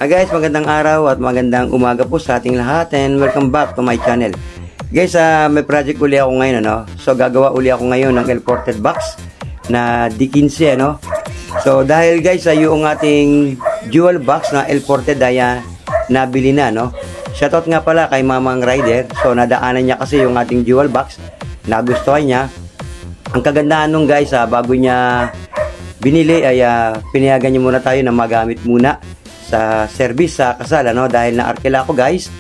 Guys, magandang araw at magandang umaga po sa ating lahat and welcome back to my channel. Guys, may project uli ako ngayon, ano? So, gagawa uli ako ngayon ng L-ported box na D15, ano? So, dahil guys, yung ating dual box na L-ported ay nabili na, no? Shoutout nga pala kay Mamang Rider. So, nadaanan niya kasi yung ating dual box. Nagustuhan niya. Ang kagandahan nung guys, bago niya binili ay pinayagan niya muna tayo na magamit muna sa service sa kasal, ano, dahil na-arkila ako guys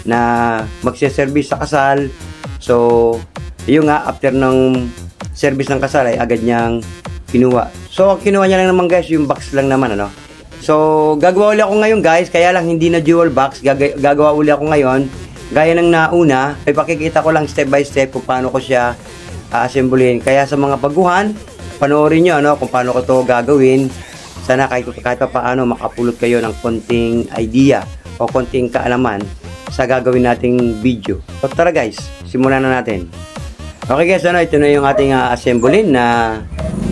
na magse-service sa kasal. So yun nga, after ng service ng kasal ay agad niyang kinuha. So kinuha niya lang naman guys yung box lang naman, ano. So gagawa uli ako ngayon guys, kaya lang hindi na dual box, gagawa uli ako ngayon gaya ng nauna. Ay pakikita ko lang step by step kung paano ko siya assemblehin. Kaya sa mga baguhan, panoorin nyo, ano, kung paano ko to gagawin. Sana kahit pa paano makapulot kayo ng konting idea o konting kaalaman sa gagawin nating video. So tara guys, simulan na natin. Okay guys, ano, ito na yung ating assemblein na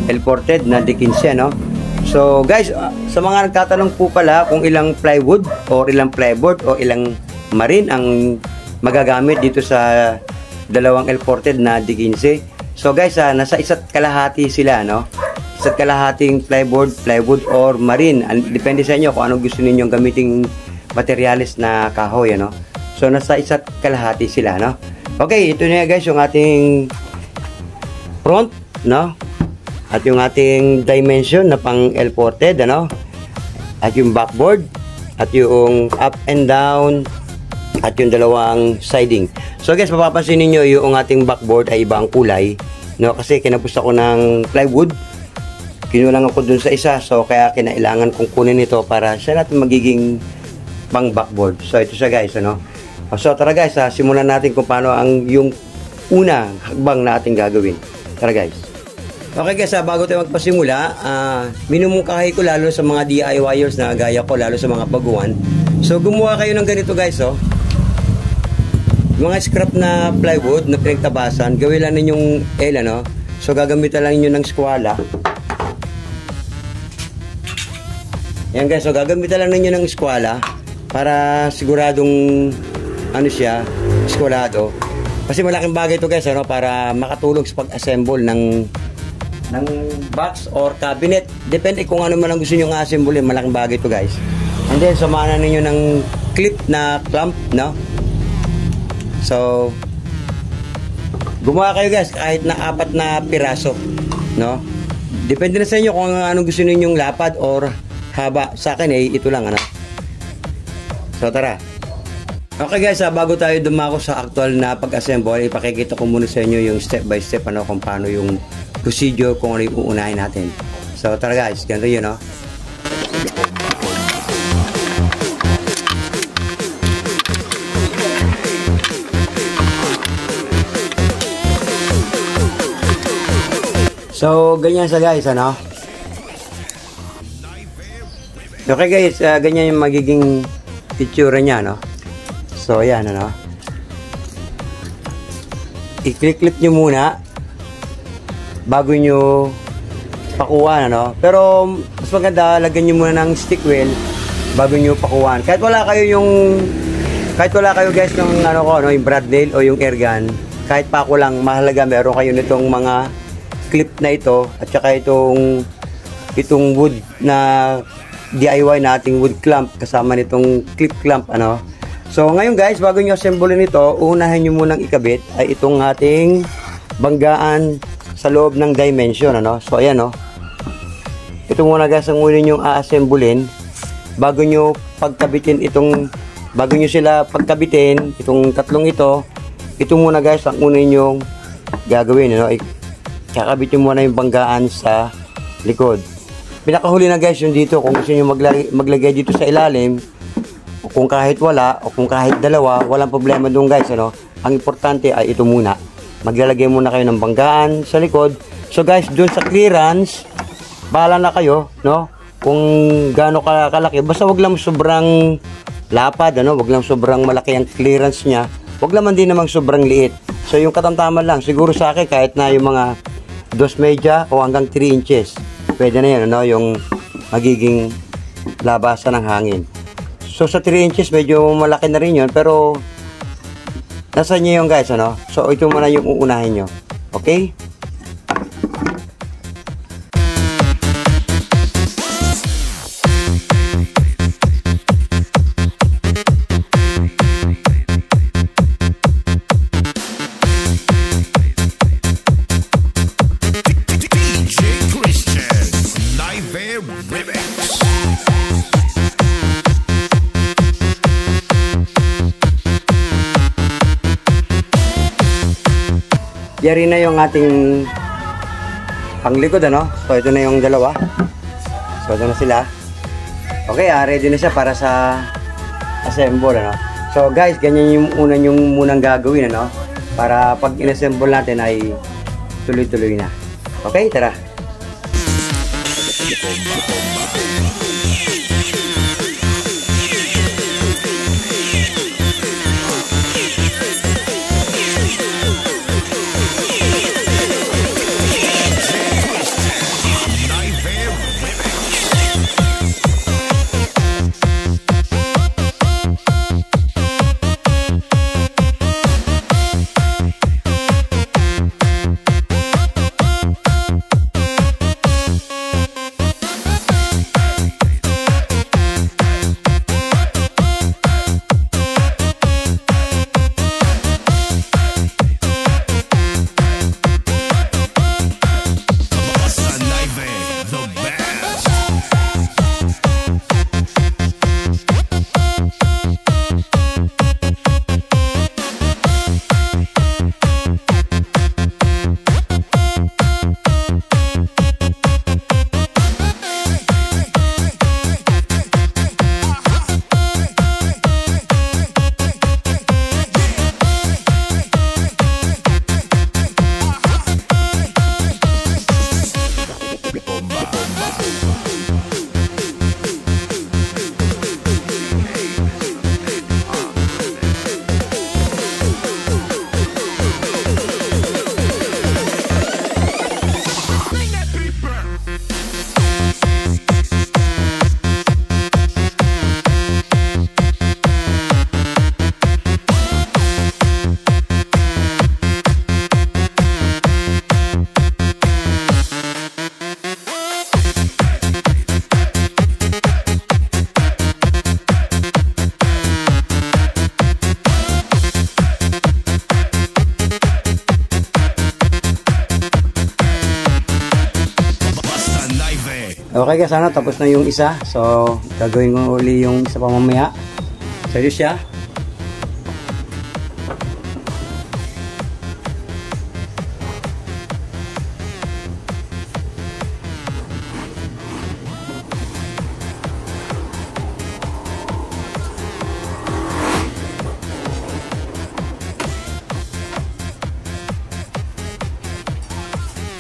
L-ported na D15, no? So guys, sa mga nagtatanong po pala kung ilang plywood or ilang plyboard o ilang marine ang magagamit dito sa dalawang L-ported na D15. So guys, nasa 1.5 sila, no? 1.5 plywood or marine. Depende sa inyo kung anong gusto ninyong gamiting materials na kahoy, ano. So nasa 1.5 sila, no. Okay, ito na guys yung ating front, no, at yung ating dimension na pang L-ported, ano, at yung backboard, at yung up and down, at yung dalawang siding. So guys, mapapansin niyo yung ating backboard ay ibang kulay, no, kasi kinapos ako ng plywood. Kinulang ako dun sa isa, so kaya kinailangan kong kunin ito para siya natin magiging pang backboard. So ito siya guys, ano. So tara guys, simulan natin kung paano ang yung unang hagbang natin gagawin. Tara guys. Okay guys, bago tayo magpasimula, minumungkahi ko lalo sa mga DIYers na gaya ko, lalo sa mga baguhan. So gumawa kayo ng ganito guys, oh. Mga scrap na plywood na pinagtabasan, gawin lang ninyong L, ano. So gagamitan lang niyo ng skwala. Yan guys, so gagamitan lang ninyo ng eskwala para siguradong ano siya, eskwalado. Kasi malaking bagay ito guys, ano, para makatulong sa pag-assemble ng box or cabinet. Depende kung ano man ang gusto nyo nga-assemble, malaking bagay ito guys. And then samahan ninyo ng clip na clamp, no? So gumawa kayo guys kahit na 4 na piraso, no? Depende na sa inyo kung anong gusto ninyong lapad or haba. Sa akin ay ito lang, ano. So tara. Okay guys, bago tayo dumako sa actual na pag-assemble, ipakikita ko muna sa inyo yung step by step, ano, kung paano yung procedure, kung ano yung uunahin natin. So tara guys, ganito yun, no. So ganyan sa guys, ano. Okay guys, ganyan yung magiging itsura niya, no. So ayan, ano. I-clip nyo muna bago nyo pakuhaan, ano. Pero mas maganda lagyan nyo muna ng stick wheel bago nyo pakuhaan. Kahit wala kayo guys ng ano ko, no, yung brad nail o yung air gun, kahit pako lang, mahalaga meron kayo nitong mga clip na ito at saka itong wood na DIY na ating wood clamp kasama nitong clip clamp, ano. So ngayon guys, bago nyo assemble nito, unahin nyo munang ikabit ay itong ating banggaan sa loob ng dimension, ano. So ayan, no. Ito muna guys ang una nyo a-assemblein bago nyo pagkabitin bago nyo sila pagkabitin itong tatlong ito muna guys ang una nyo gagawin, ano. Kakabit nyo muna yung banggaan sa likod. Pinakahuli na guys yung dito, kung gusto nyo maglagay dito sa ilalim, o kung kahit wala, o kung kahit dalawa, walang problema doon guys, ano. Ang importante ay ito muna. Maglalagay muna kayo ng banggaan sa likod. So guys, doon sa clearance, bahala na kayo, no, kung gaano kalaki. Basta wag lang sobrang lapad, ano, wag lang sobrang malaki ang clearance niya. Wag naman din namang sobrang liit. So yung katamtaman lang, siguro sa akin kahit na yung mga 2 media o hanggang 3 inches. Pwede na yan, ano, yung magiging labasan ng hangin. So sa 3 inches medyo malaki na rin yun, pero nasa inyo yung guys, ano? So ito muna yung uunahin nyo. Okay? Yari na yung ating panglikod, ano? So ito na yung dalawa. So ito na sila. Okay, ready na siya para sa assemble, ano? So guys, ganyan yung munang gagawin, ano? Para pag inassemble natin ay tuloy-tuloy na. Okay, tara. Okay guys, ano, tapos na yung isa. So, gagawin ko uli yung isa pa mamaya. So, yun siya.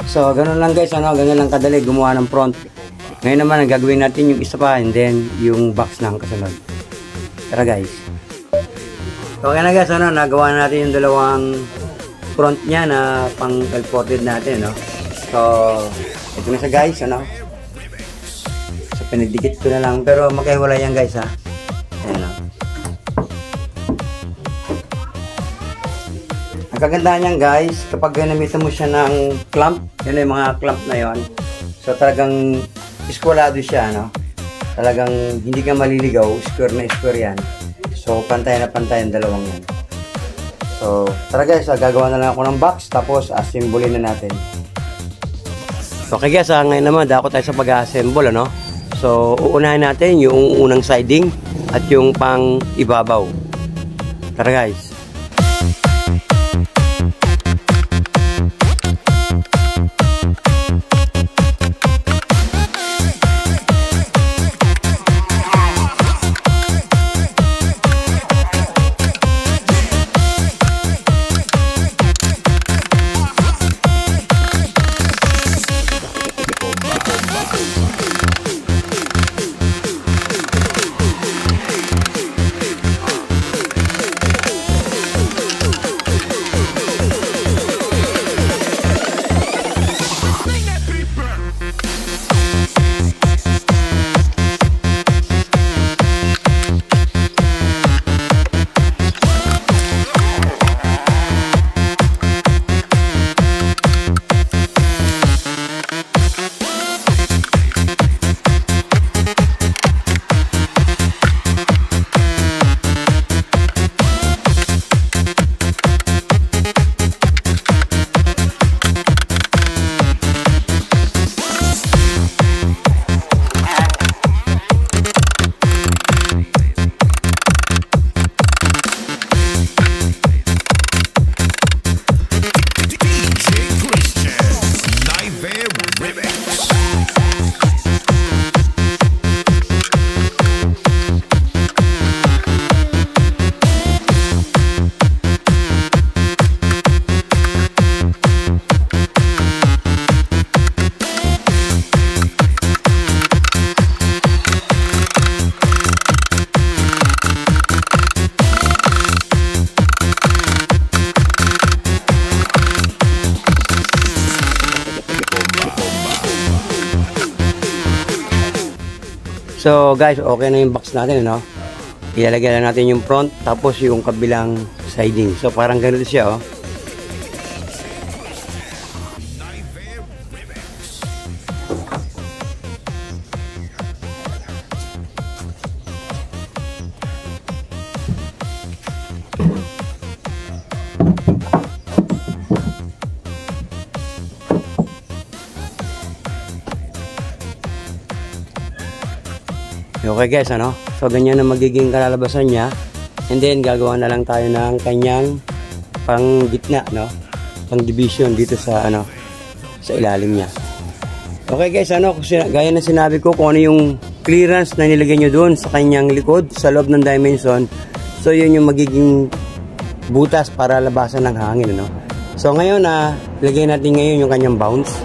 So, ganun lang guys, ano, ganun lang kadali gumawa ng front. Ngayon naman, ang gagawin natin yung isa pa and then yung box ng kasunod. Tara guys. So, okay na guys, ano, nagawa na natin yung dalawang front niya na pang L-ported natin, no? So, ito na siya guys, ano. So, pinagdikit ko na lang, pero magkahiwalay yan guys, ha. Ayan, no. Ang kagandahan niyan guys, kapag ginamitan mo siya ng clamp, yun yung mga clamp na yon. So, talagang iskwalado siya, no? Talagang hindi ka maliligaw, square na square yan. So, pantay na pantay ang dalawang yan. So, tara guys, gagawa na lang ako ng box, tapos assemble na natin. Okay guys, ngayon naman, dako tayo sa pag-assemble, ano? So, uunahin natin yung unang siding at yung pang ibabaw. Tara guys. So guys, okay na yung box natin, no? Ilalagay lang natin yung front, tapos yung kabilang siding. So parang ganito siya, oh. Okay guys, ano? So ganyan na magiging kalalabasan niya. And then gagawa na lang tayo ng kanyang pang gitna, no? Pang division dito sa ano, sa ilalim niya. Okay guys, ano, gaya na sinabi ko kung ano yung clearance na nilagay nyo doon sa kanyang likod sa loob ng dimension. So yun yung magiging butas para labasan ng hangin, no? So ngayon lagay natin ngayon yung kanyang bounce.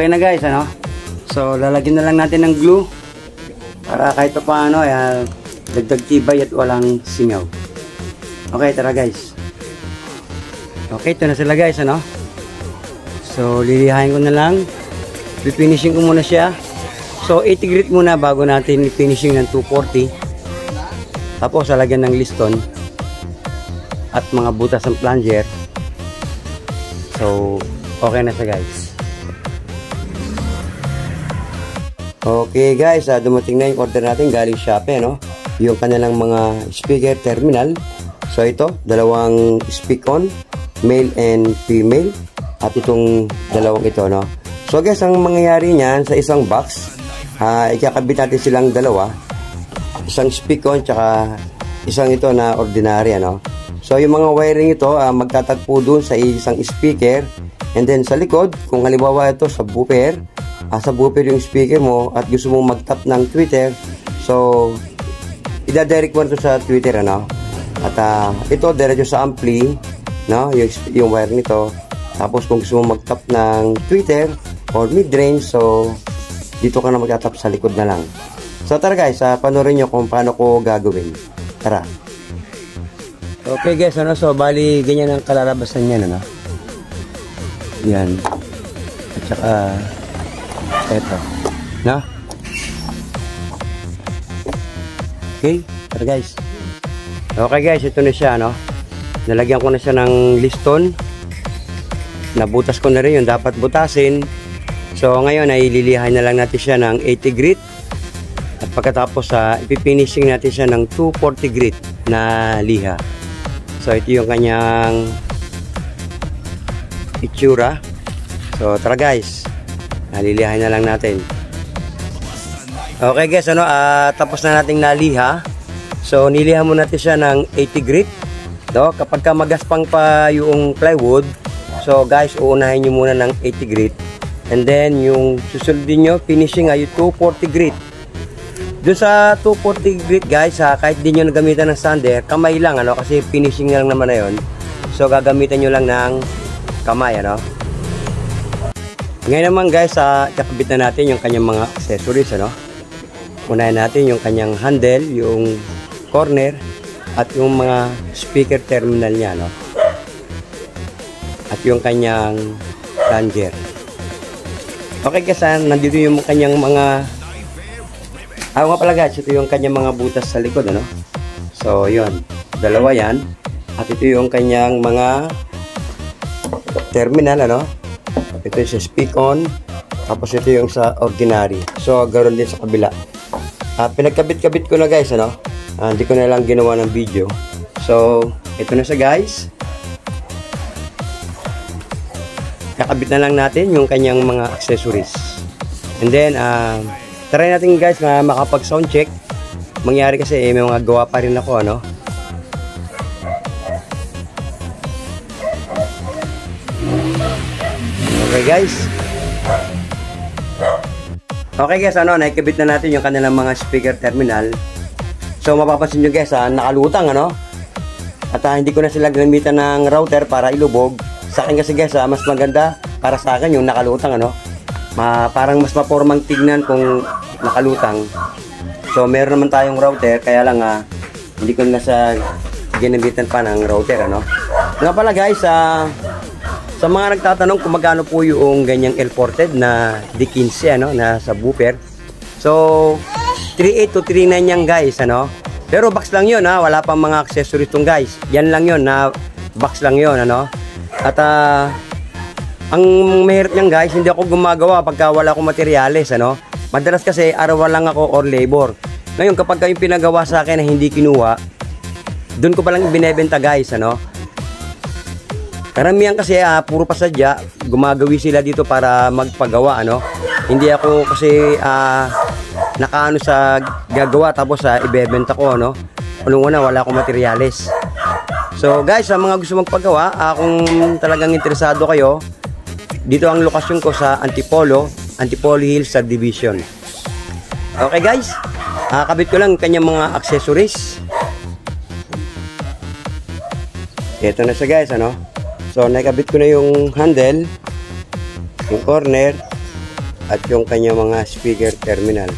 Okay na guys, ano? So, lalagyan na lang natin ng glue para kahit pa paano, dagdag tibay at walang singaw. Okay, tara guys. Okay, ito na sila guys, ano? So, lilihain ko na lang. Pifinishing ko muna siya. So, 80 grit muna bago natin finishing ng 240. Tapos, lalagyan ng liston at mga butas ng plunger. So, okay na siya guys. Okay guys, dumating na yung order natin galing Shopee, no? Yung kanilang mga speaker terminal. So, ito, dalawang speak-on, male and female. At itong dalawang ito, no? So guys, ang mangyayari niyan sa isang box, ikakabit natin silang dalawa. Isang speak-on, tsaka isang ito na ordinary, ano? So yung mga wiring ito, magtatagpo dun sa isang speaker. And then sa likod, kung halimbawa ito sa booper, sa booper yung speaker mo at gusto mong mag-tap ng tweeter, so ida-direct mo ito sa tweeter, ano? At ito, diretso sa ampli, no? Yung wire nito. Tapos kung gusto mo mag-tap ng tweeter or mid-range, so dito ka na mag-tap sa likod na lang. So tara guys, panoorin nyo kung paano ko gagawin. Tara. Okay guys, ano? So bali ganyan ang kalalabasan niya, ano? Yan. At saka eto, no? Okay, tara guys. Okay guys, ito na siya, no? Nalagyan ko na siya ng liston. Nabutas ko na rin yung dapat butasin. So ngayon ay lilihain na lang natin siya ng 80 grit. At pagkatapos ipifinishing natin siya ng 240 grit na liha. So ito yung kanyang itsura. So tara guys, lilihain na lang natin. Okay guys, ano, tapos na nating naliha. So niliha mo natin siya ng 80 grit, no? Kapag ka magaspang pa yung plywood, so guys, uunahin nyo muna ng 80 grit. And then yung susundin nyo finishing ay 240 grit. Doon sa 240 grit guys, kahit di nyo nagamitan ng sander, kamay lang, ano, kasi finishing lang naman na yun. So gagamitan nyo lang ng kamay, ano. Ngayon naman guys, kakabit na natin yung kanyang mga accessories, ano. Unahin natin yung kanyang handle, yung corner, at yung mga speaker terminal niya, no? At yung kanyang plunger. Okay guys, nandito yung kanyang mga nga pala guys, ito yung kanyang mga butas sa likod, ano? So yun, dalawa yan. At ito yung kanyang mga terminal, ano? Ito yung sa speak-on, tapos ito yung sa ordinary. So ganoon din sa kabila. Pinagkabit-kabit ko na guys, ano? Hindi ko na lang ginawa ng video. So ito na siya guys. Kakabit na lang natin yung kanyang mga accessories. And then, try natin guys na makapag sound check. Mangyari kasi may mga gawa pa rin ako, ano. Okay guys. Okay guys, ano, nakikabit na natin yung kanilang mga speaker terminal. So mapapansin nyo guys, nakalutang, ano. At hindi ko na sila gamitan ng router para ilubog. Sa akin kasi guys, mas maganda para sa akin yung nakalutang, ano. Parang mas mapormang tignan kung nakalutang. So meron naman tayong router, kaya lang hindi ko na sa ginamitan pa ng router, ano. Nga pala guys, sa mga nagtatanong kung magkano po yung ganyang L-ported na D15, ano, na subwoofer. So 38 to 39 yan guys, ano. Pero box lang yun, wala pang mga accessories tong guys. Yan lang yun, box lang yun, ano. At ang mahirap niyan guys, hindi ako gumagawa pagka wala akong materyales, ano. Madalas kasi araw lang ako or labor. Ngayon kapag yung pinagawa sa akin na hindi kinuha, doon ko pa lang binebenta guys, ano. Karamihan kasi puro pasadya, gumagawi sila dito para magpagawa, ano. Hindi ako kasi nakaano sa gagawa tapos ibebenta ko, ano. Unang-una wala akong materyales. So guys, sa mga gusto magpagawa, kung talagang interesado kayo, dito ang lokasyon ko sa Antipolo Hills Subdivision. Okay guys, kabit ko lang kanyang mga accessories. Ito na siya guys, ano. So nakabit ko na yung handle, yung corner, at yung kanya mga speaker terminal.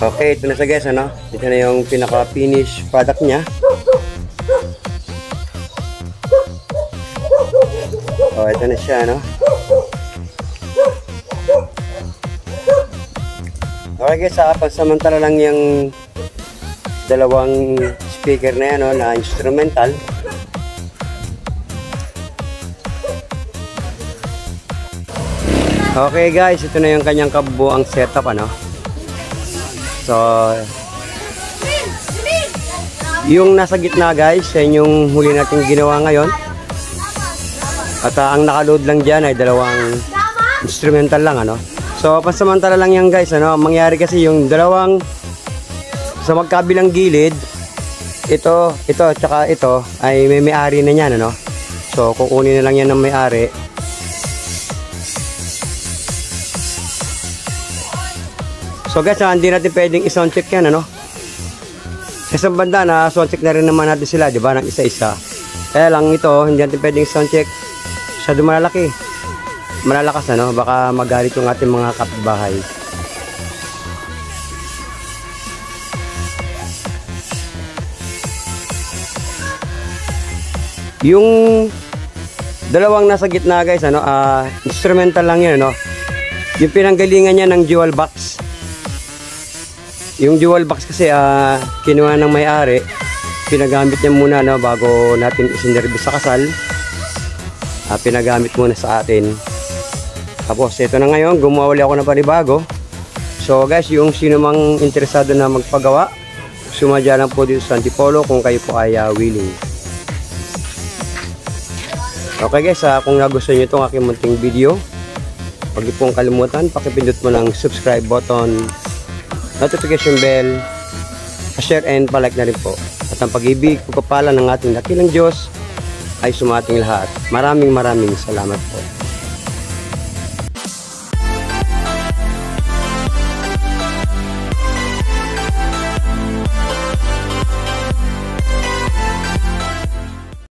Okay, ito na siya guys, ano? Ito na yung pinaka-finish product niya. Oh, ito na siya, no? Okay guys, pansamantala lang yung dalawang speaker na yan, no? Na instrumental. Okay guys, ito na yung kanyang kabuuang setup, ano? So, yung nasa gitna guys, yan yung huli natin ginawa ngayon. At ang nakaload lang dyan ay dalawang instrumental lang, ano. So, pansamantala lang yan guys, ano. Mangyari kasi yung dalawang sa magkabilang gilid, ito, tsaka ito, ay may-ari na yan, ano. So, kukunin na lang yan ng may-ari. So guys, hindi natin pwedeng i-sound check yan, ano? Sa isang banda na sound check na rin naman natin sila, di ba? Ng isa-isa. Kaya lang ito, hindi natin pwedeng sound check. Masyado malalaki. Malalakas, ano? Baka magalit yung ating mga kapitbahay. Yung dalawang nasa gitna guys, ano? Instrumental lang yan, ano? Yung pinanggalingan niya ng dual box. Yung dual box kasi kinuha ng may-ari, pinagamit niya muna, no, bago natin isinervice sa kasal. Pinagamit muna sa atin. Tapos ito na ngayon, gumawa ulit ako ng panibago. So guys, yung sino mang interesado na magpagawa, sumadya lang po dito sa Antipolo kung kayo po ay willing. Okay guys, kung nagustuhan nyo itong aking munting video, huwag niyo pong kalimutan, pakipindot mo ng subscribe button, notification bell, share and palike na rin po. At ang pag-ibig, pagpapala ng ating dakilang Diyos ay sumating lahat. Maraming salamat po.